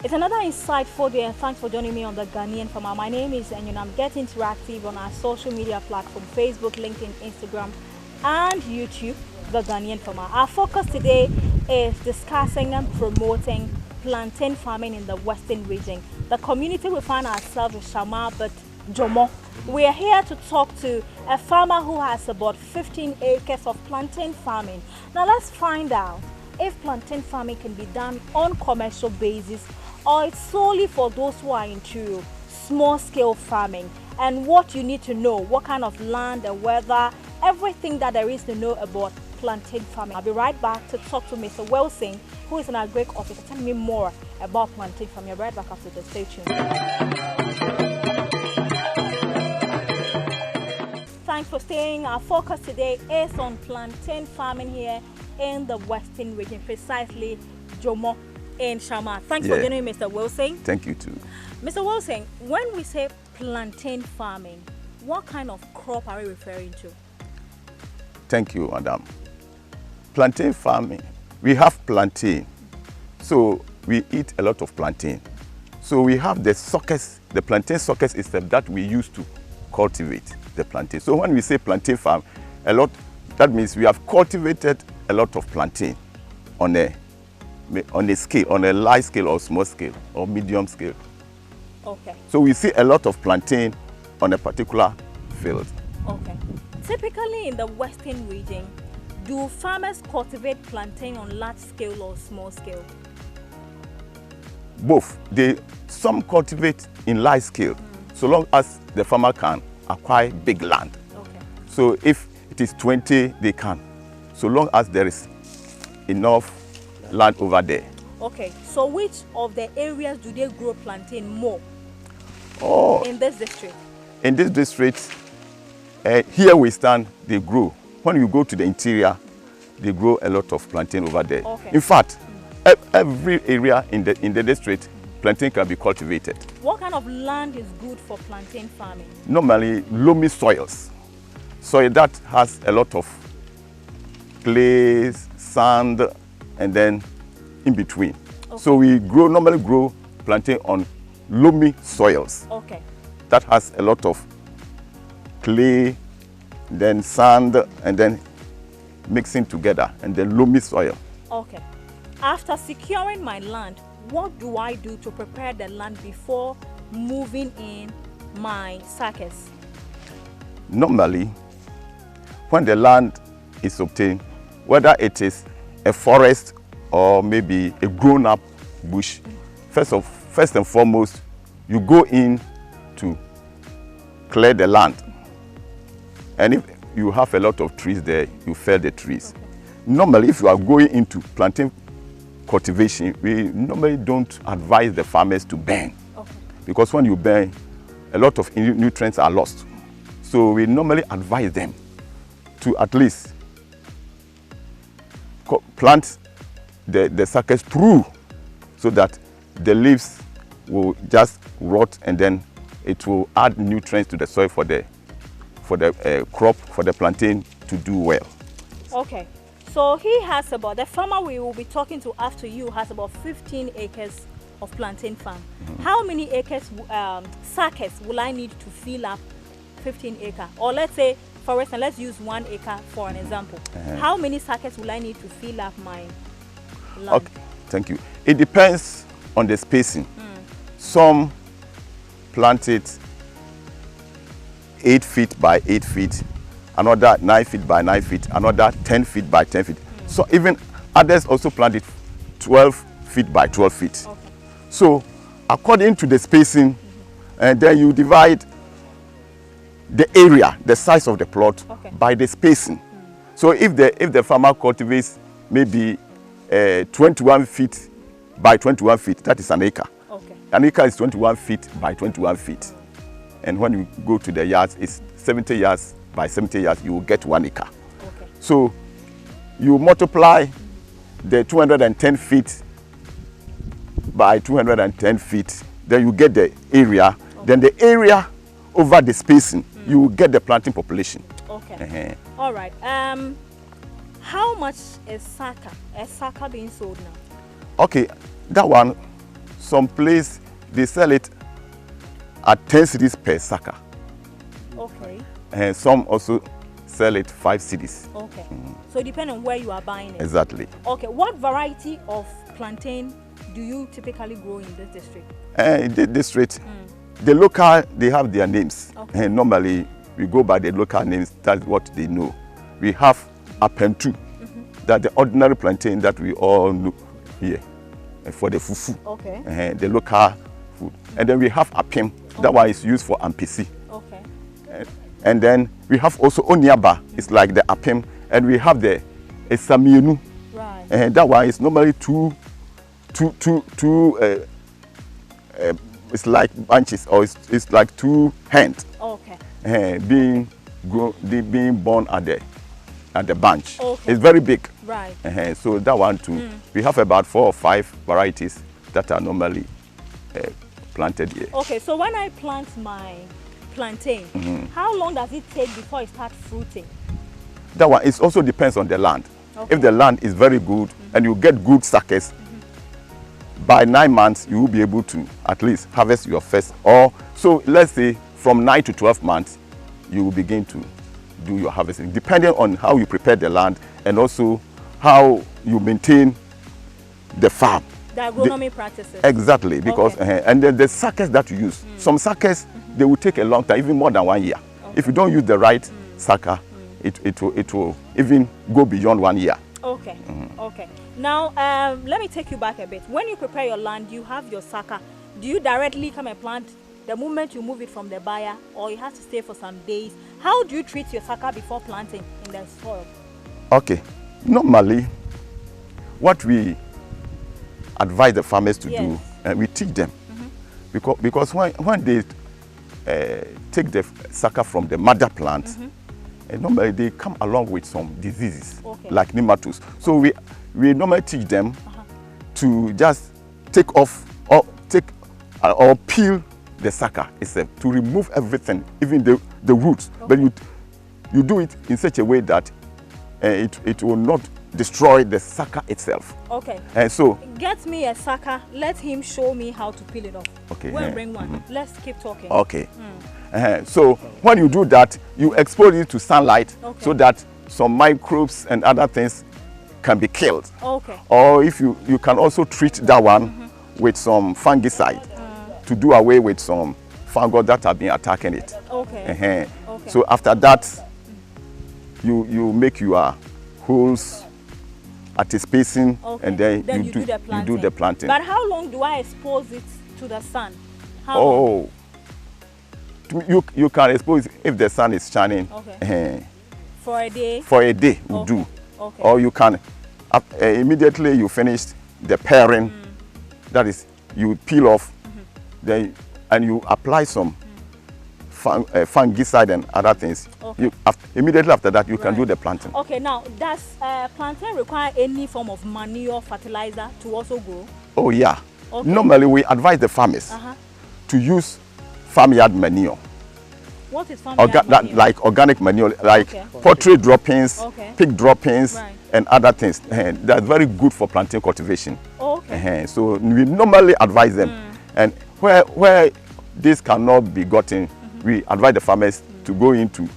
It's another insightful day, and thanks for joining me on the Ghanaian Farmer. My name is Numah. Get interactive on our social media platform, Facebook, LinkedIn, Instagram, and YouTube, the Ghanaian Farmer. Our focus today is discussing and promoting plantain farming in the Western region. The community we find ourselves is Shama, but Jomo. We are here to talk to a farmer who has about 15 acres of plantain farming. Now let's find out if plantain farming can be done on commercial basis or it's solely for those who are into small-scale farming, and what you need to know, what kind of land, the weather, everything that there is to know about plantain farming. I'll be right back to talk to Mr. Wilson, who is an agric officer, telling me more about plantain farming. I'll be right back after this. Stay tuned. Thanks for staying. Our focus today is on plantain farming here in the Western region, precisely Jomo in Shama. Thanks for joining me, Mr. Wilson. Thank you too. Mr. Wilson, when we say plantain farming, what kind of crop are we referring to? Thank you, Madam. Plantain farming, we have plantain. So we eat a lot of plantain. So we have the suckers, the plantain suckers is that we use to cultivate the plantain. So when we say plantain farm, that means we have cultivated a lot of plantain on a scale, on a large scale or small scale or medium scale. Okay. So we see a lot of plantain on a particular field. Okay. Typically in the Western region, do farmers cultivate plantain on large scale or small scale? Both. Some cultivate in large scale, so long as the farmer can acquire big land. Okay. So if it is 20, they can, so long as there is enough land over there. Okay, so which of the areas do they grow plantain more in this district? In this district, here we stand, they grow. When you go to the interior, they grow a lot of plantain over there. Okay. In fact, every area in the district, plantain can be cultivated. What kind of land is good for plantain farming? Normally, loamy soils. Soil that has a lot of clay, sand, and then in between. Okay. So we normally grow plantain on loamy soils. Okay. That has a lot of clay, then sand, and then mixing together, and then loamy soil. Okay. After securing my land, what do I do to prepare the land before moving in my suckers? Normally, when the land is obtained, whether it is a forest or maybe a grown-up bush, first and foremost, you go in to clear the land. And if you have a lot of trees there, you fell the trees. Okay. Normally, if you are going into plantain cultivation, we normally don't advise the farmers to burn. Okay. Because when you burn, a lot of nutrients are lost. So we normally advise them to at least plant the suckers through, so that the leaves will just rot, and then it will add nutrients to the soil for the crop, for the plantain to do well. Okay. So the farmer we will be talking to after you has about 15 acres of plantain farm. Mm-hmm. How many acres, suckers will I need to fill up 15 acre? Or let's say, for instance, let's use 1 acre for an example. How many suckers will I need to fill up my land? Okay, thank you. It depends on the spacing. Some plant it 8 feet by 8 feet, another 9 feet by 9 feet, another 10 feet by 10 feet. So even others also plant it 12 feet by 12 feet. Okay. So according to the spacing, and then you divide the area, the size of the plot, by the spacing. So if the farmer cultivates maybe 21 feet by 21 feet, that is an acre. Okay. An acre is 21 feet by 21 feet. And when you go to the yards, it's 70 yards by 70 yards, you will get 1 acre. Okay. So you multiply the 210 feet by 210 feet, then you get the area. Okay. Then the area over the spacing, you will get the planting population. Okay. All right. How much is a sucker being sold now? Okay, that one some place they sell it at 10 cedis per sucker. Okay. And some also sell it 5 cedis. Okay. So depending on where you are buying it. Exactly. Okay. What variety of plantain do you typically grow in this district? In this district, the local, they have their names. Okay. And normally we go by the local names. That's what they know. We have apentu, that the ordinary plantain that we all know here for the fufu. Okay. The local food. And then we have apim. That one is used for ampisi. Okay. And then we have also oniaba. It's like the apim. And we have the esamienu. Right. And that one is normally two it's like bunches, or it's like 2 hands. Okay. Being born at the bunch. Okay. It's very big. Right. So that one too. We have about 4 or 5 varieties that are normally planted here. Okay, so when I plant my plantain, how long does it take before it starts fruiting? That one, it also depends on the land. Okay. If the land is very good and you get good suckers, by 9 months you will be able to at least harvest your first. Or so let's say from 9 to 12 months you will begin to do your harvesting, depending on how you prepare the land and also how you maintain the farm. The agronomy practices. Exactly, because and then the suckers that you use, some suckers they will take a long time, even more than 1 year. If you don't use the right sucker, it will even go beyond 1 year. Okay. Okay. Now let me take you back a bit. When you prepare your land, you have your sucker. Do you directly come and plant the moment you move it from the buyer, or you have to stay for some days? How do you treat your sucker before planting in the soil? Okay. Normally, what we advise the farmers to do, we teach them, because when they take the sucker from the mother plant, normally they come along with some diseases like nematodes. So we normally teach them to just take off or peel the sucker itself, to remove everything, even the roots. But you do it in such a way that it will not destroy the sucker itself. Okay. And so get me a sucker. Let him show me how to peel it off. Okay. We'll bring one. Let's keep talking. Okay. So when you do that, you expose it to sunlight so that some microbes and other things can be killed. Okay. Or if you can also treat that one with some fungicide to do away with some fungus that have been attacking it. Okay. So after that, you make your holes at a spacing, and then you do the planting. But how long do I expose it to the sun? How long? You can expose it if the sun is shining. Okay. For a day? For a day will do. Okay. Or you can, immediately you finish the paring, that is, you peel off, then and you apply some fungicide and other things. Okay. Immediately after that, you can do the planting. Okay, now, does plantain require any form of manure fertilizer to also grow? Oh, yeah. Okay. Normally, we advise the farmers to use farmyard manure. What is farmyard manure? Like organic manure, like poultry droppings, pig droppings, and other things. That's very good for plantain cultivation. Okay. So we normally advise them. And where this cannot be gotten, we advise the farmers to go in to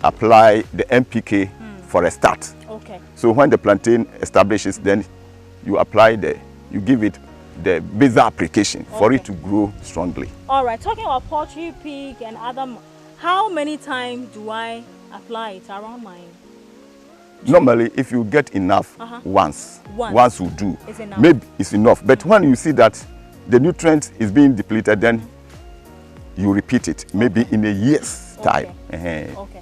apply the NPK for a start. Okay. So when the plantain establishes, then you apply you give it the basal application for it to grow strongly. All right. Talking about poultry, pig, and other, how many times do I apply it around my? Normally, if you get enough, once will do. It's enough. Maybe it's enough. But when you see that the nutrient is being depleted, then you repeat it. Maybe in a year's time,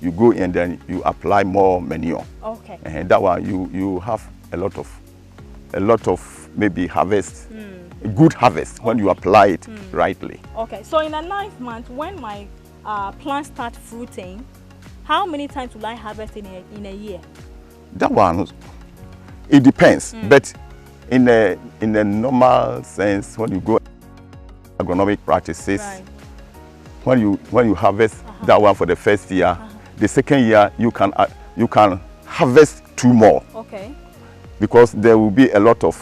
you go and then you apply more manure. Okay. And that one you have a lot of maybe harvest, a good harvest when you apply it rightly. Okay. So in a 9th month, when my plants start fruiting, how many times will I harvest in a year? That one, it depends. But in a normal sense, when you go agronomic practices, when you harvest that one for the first year, the second year you can harvest 2 more. Okay. Because there will be a lot of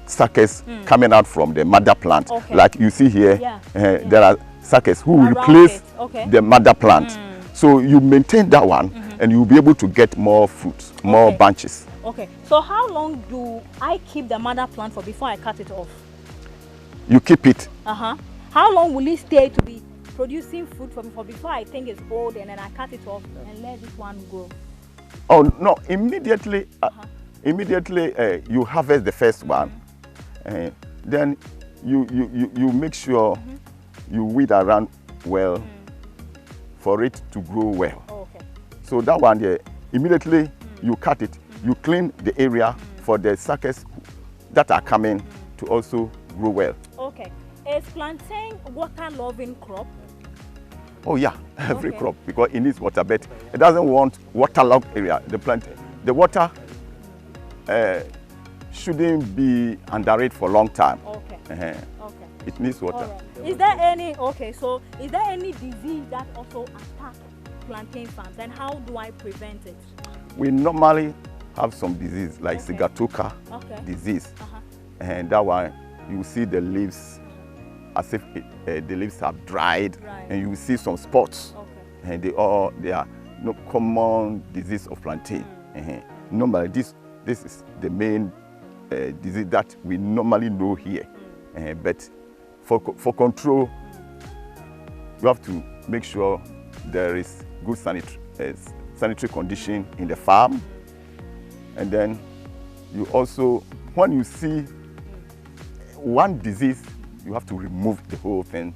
suckers coming out from the mother plant. Okay. Like you see here, there are suckers who will replace the mother plant. So you maintain that one and you'll be able to get more fruits, more bunches. Okay, so how long do I keep the mother plant for before I cut it off? You keep it. How long will it stay to be producing fruit for me before I think it's old and then I cut it off and let this one grow? Oh no! Immediately, you harvest the first one, then you make sure you weed around well for it to grow well. Okay. So that one there, immediately you cut it. You clean the area for the suckers that are coming to also grow well. Okay. Is plantain water-loving crop? Oh yeah, every crop, because it needs water, but it doesn't want waterlogged area. The water shouldn't be under it for a long time. Okay. Okay. It needs water. Right. Is there any is there any disease that also attacks plantain farms, and how do I prevent it? We normally have some disease like Sigatoka disease, and that one you see the leaves as if the leaves have dried, and you see some spots, and they are no common disease of plantain. Normally this is the main disease that we normally know here, but for control you have to make sure there is good sanitary condition in the farm, and then you also, when you see one disease, you have to remove the whole thing.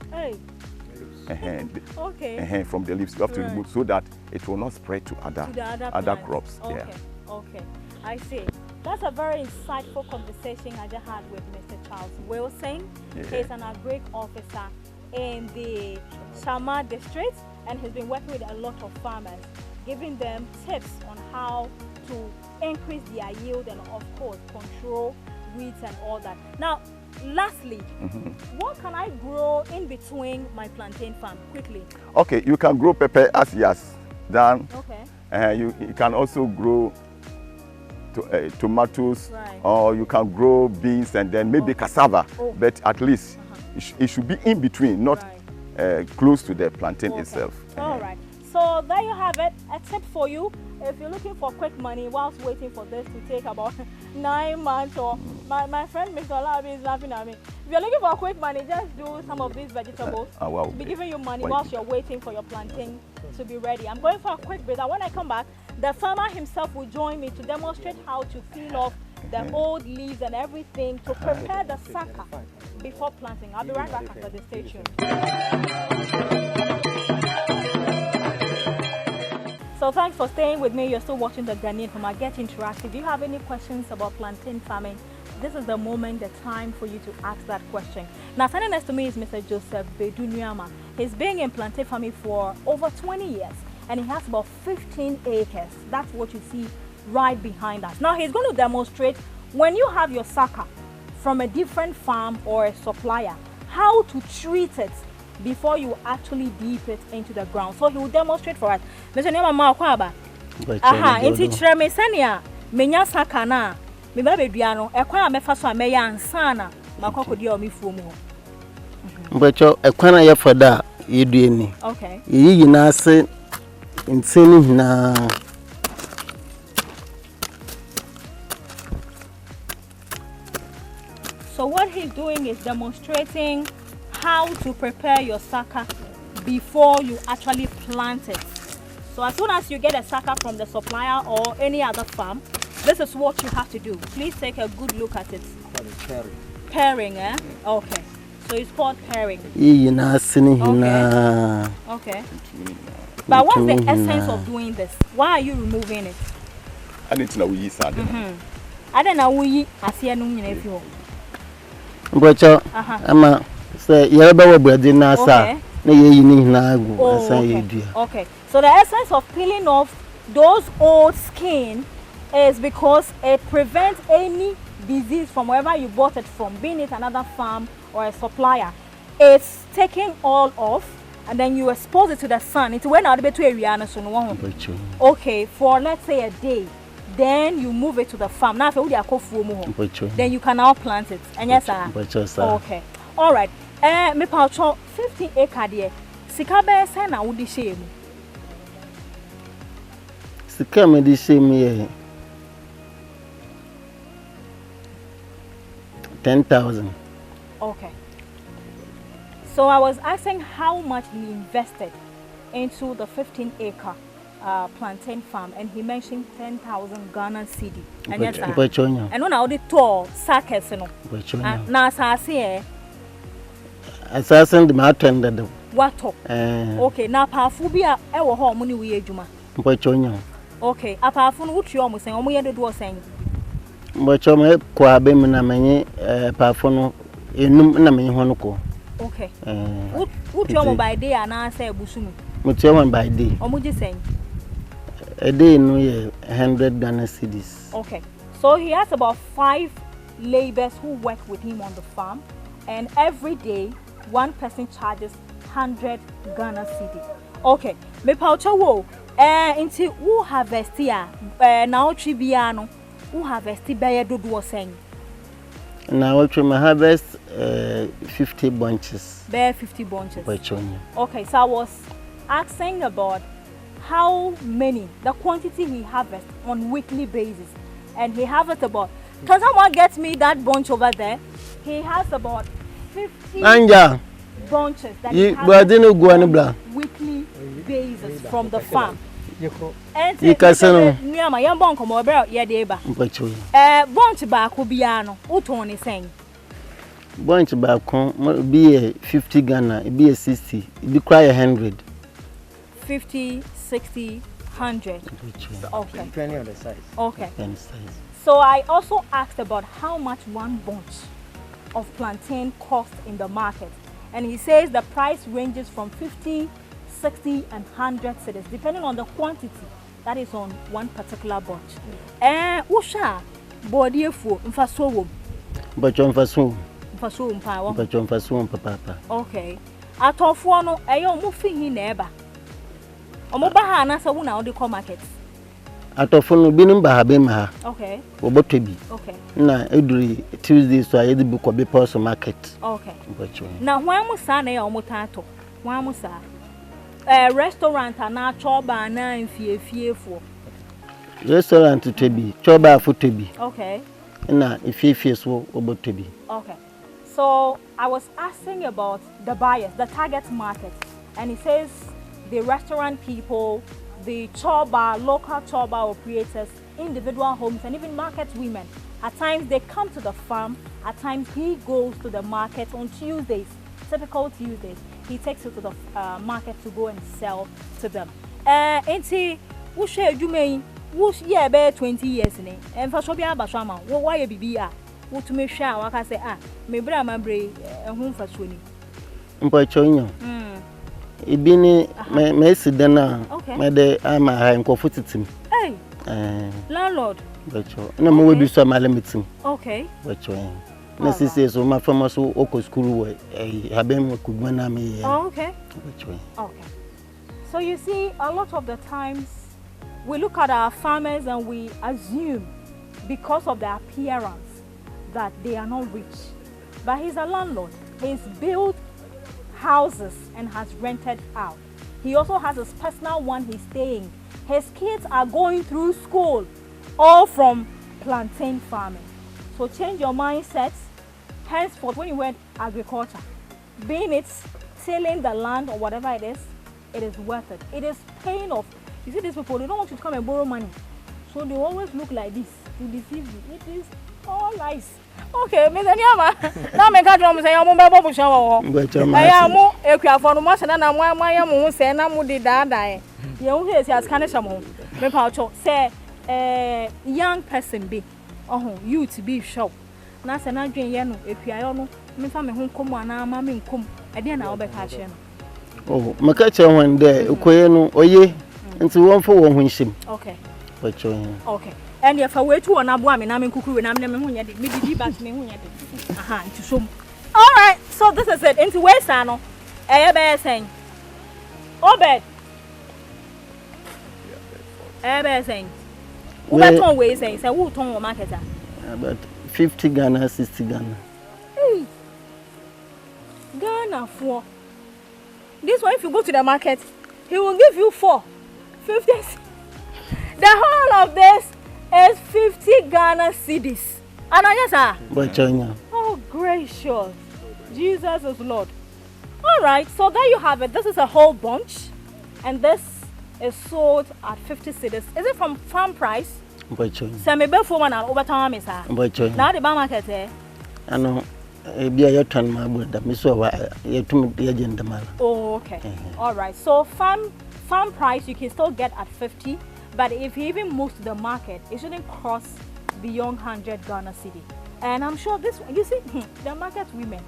From the leaves. You have to remove so that it will not spread to other crops. Okay, I see. That's a very insightful conversation I just had with Mr. Charles Wilson. He's an agric officer in the Shama district, and he's been working with a lot of farmers, giving them tips on how to increase their yield and, of course, control weeds and all that. Now, lastly, what can I grow in between my plantain farm quickly? Okay, you can grow pepper as he has done. You can also grow tomatoes, or you can grow beans and then maybe cassava, but at least it should be in between, not close to the plantain itself. All right. So there you have it, a tip for you if you're looking for quick money whilst waiting for this to take about 9 months, or my friend Mr. Olabi is laughing at me. If you're looking for quick money, just do some of these vegetables to be giving you money whilst you're waiting for your plantain to be ready. I'm going for a quick break, and when I come back, the farmer himself will join me to demonstrate how to peel off the old leaves and everything to prepare the sucker before planting. I'll be right back after this. Stay tuned. So thanks for staying with me. You're still watching the Ghanaian Farmer Get Interactive. If you have any questions about plantain farming, this is the moment, the time for you to ask that question. Now, standing next to me is Mr. Joseph Numah. He's been in plantain farming for over 20 years, and he has about 15 acres. That's what you see right behind us. Now, he's going to demonstrate when you have your sucker from a different farm or a supplier, how to treat it before you actually deep it into the ground. So he will demonstrate for us. Mr. Numah, inti chreme senia menya saka na me ba bedua no ekwan amefa so ameya ansana makokodi o mifuo mu ho. Mbacho ekwan aye foda yedue ni. Okay. Yi na ase nseni na So what he's doing is demonstrating how to prepare your sucker before you actually plant it. So as soon as you get a sucker from the supplier or any other farm, this is what you have to do. Please take a good look at it. Pairing, eh? Okay. So it's called pairing. Okay. But what's the essence of doing this? Why are you removing it? I need to know we sad. I don't know we asia no nyina fi ho. Mbacho ama say yereba we brade na asa na ye yini na agu asa ye dua. Okay. So the essence of peeling off those old skin is because it prevents any disease from wherever you bought it from, being it another farm or a supplier. It's taking all off, and then you expose it to the sun. It's when out between area so no. Okay, for let's say a day. then you move it to the farm. Now, if you are then you can now plant it. And yes, sir. Okay. All right. Me paucho 50 acre there. Sika be say na wo di share mu. Sika me di share me 10,000. Okay. So I was asking how much he invested into the 15-acre plantain farm, and he mentioned 10,000 Ghana cedi. And yes, sir. And when I did tour sackers, you know. Now, assassin the matter. What talk? Okay. Now, Pafubia, our home money we juma. Okay. Apart from what you almost saying, we had to saying. But you may quabe na many pafono in Numah Honoco. Okay. What you by day and I say Busumi? Mutuan by day. Or would you say? A day no 100 Ghana cedis. Okay. So he has about 5 laborers who work with him on the farm, and every day one person charges 100 Ghana cedi. Okay. Me paucha wo into who harvest here now tribiano who harvest be do saying. Now we harvest 50 bunches. Bare 50 bunches. Okay, so I was asking about how many, the quantity he harvests on weekly basis, and he harvests about. Can someone get me that bunch over there? He has about 50 bunches that he harvests on weekly basis from the farm. And you can say, "Near my young bunch come over here, deba." Bunch back will be ano. Utoni saying. Bunch back be a 50 Ghana, be a 60, be quite 100. 50, 60, 100. Okay. Depending on the size. Okay. So I also asked about how much one bunch of plantain costs in the market, and he says the price ranges from 50, 60 and 100 cedis, depending on the quantity that is on one particular bunch. Usha body for mfaso. But you mfaso. Mfaso mpa. But you mfaso papa. Okay. Atofo no eyo mo fi hin na eba. Omo ba ha na sa wo na odi ko market. Atofo no bi nimba ha be ma. Okay. Oboto bi. Okay. Na eduri Tuesday so aye di bu ko be pause market. Okay. But you. Na hwan mo sa na ya omo tato. Hwan mo sa. Restaurant na choba na mfiefie fo. Restaurant to be choba for to be. Okay. Na ifie so oboto bi. Okay. So I was asking about the buyers, the target market, and he says the restaurant people, the choba, local choba operators, individual homes, and even market women. At times they come to the farm. At times he goes to the market on Tuesdays, typical Tuesdays. He takes it to the market to go and sell to them. And see, who share you may, who yeah, about 20 years in it. And for Shobia Bashama, why you be who to me share, what I say, maybe I'm a brave home for swimming. Mpochonyo. Ibini me sidana. Me de ama ha nkofutitim. Hey. Landlord. Becho. Na mo we bi so ma limitim. Okay. Becho. Na sisi so ma from so oko school we habem kugma na me. Oh, okay. Becho. Okay. So you see, a lot of the times we look at our farmers and we assume because of their appearance that they are not rich. But he's a landlord. He's built houses and has rented out. He also has his personal one he's staying. His kids are going through school, all from plantain farming. So change your mindset. Henceforth, when you went agriculture, being it tilling the land or whatever it is worth it. It is paying off. You see these people, they don't want you to come and borrow money. So they always look like this to deceive you. It is all lies. Okay, Miss Anyama. Now me catch you say I'm mobile bubble shower. I am more equa for no more than I'm my am say na mu di da da. You hear say as can shamo. Me paucho say young person be youth be show. Na say na dwen ye no equa yo no me fa me ho kom ana ma me nkom. E dey na obe catch no. Oh, me catch one there okoye no oye nti won fo won ho nhim. Okay. Okay. And if I wait to an abu, me na me kuku na me hunya de. Me di back me hunya de. Aha, into some. All right, so this is it. Into where sano? Be saying. Obed. Be saying. What ton way saying? Say who ton market? About 50 Ghana, 60 Ghana. Ghana 4. This one, if you go to the market, he will give you 4. 50. The whole of this is 50 Ghana cedis. And I yes, oh, gracious. Jesus is Lord. All right, so there you have it. This is a whole bunch, and this is sold at 50 cedis. Is it from farm price? Semi before one over time is now the market eh? I know. Be a turn my brother. Me so the agenda. Oh, okay. All right. So farm price you can still get at 50, but if he even moves to the market, it shouldn't cross beyond 100 Ghana cedi. And I'm sure this one, you see, the market women.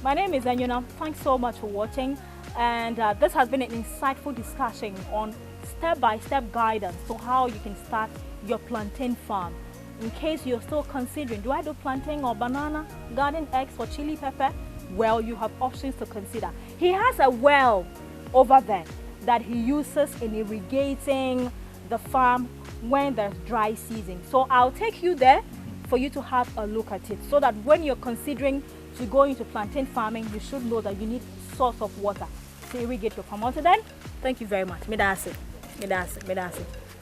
My name is Numah. Thanks so much for watching, and this has been an insightful discussion on step-by-step guidance to how you can start your plantain farm. In case you're still considering, do I do plantain or banana, garden eggs or chili pepper? Well, you have options to consider. He has a well over there that he uses in irrigating the farm when there's dry season. So I'll take you there for you to have a look at it, so that when you're considering to go into plantain farming, you should know that you need source of water to irrigate your farm. Until then, thank you very much. Medase.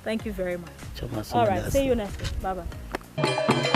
Thank you very much. All right, see you next week. Bye-bye.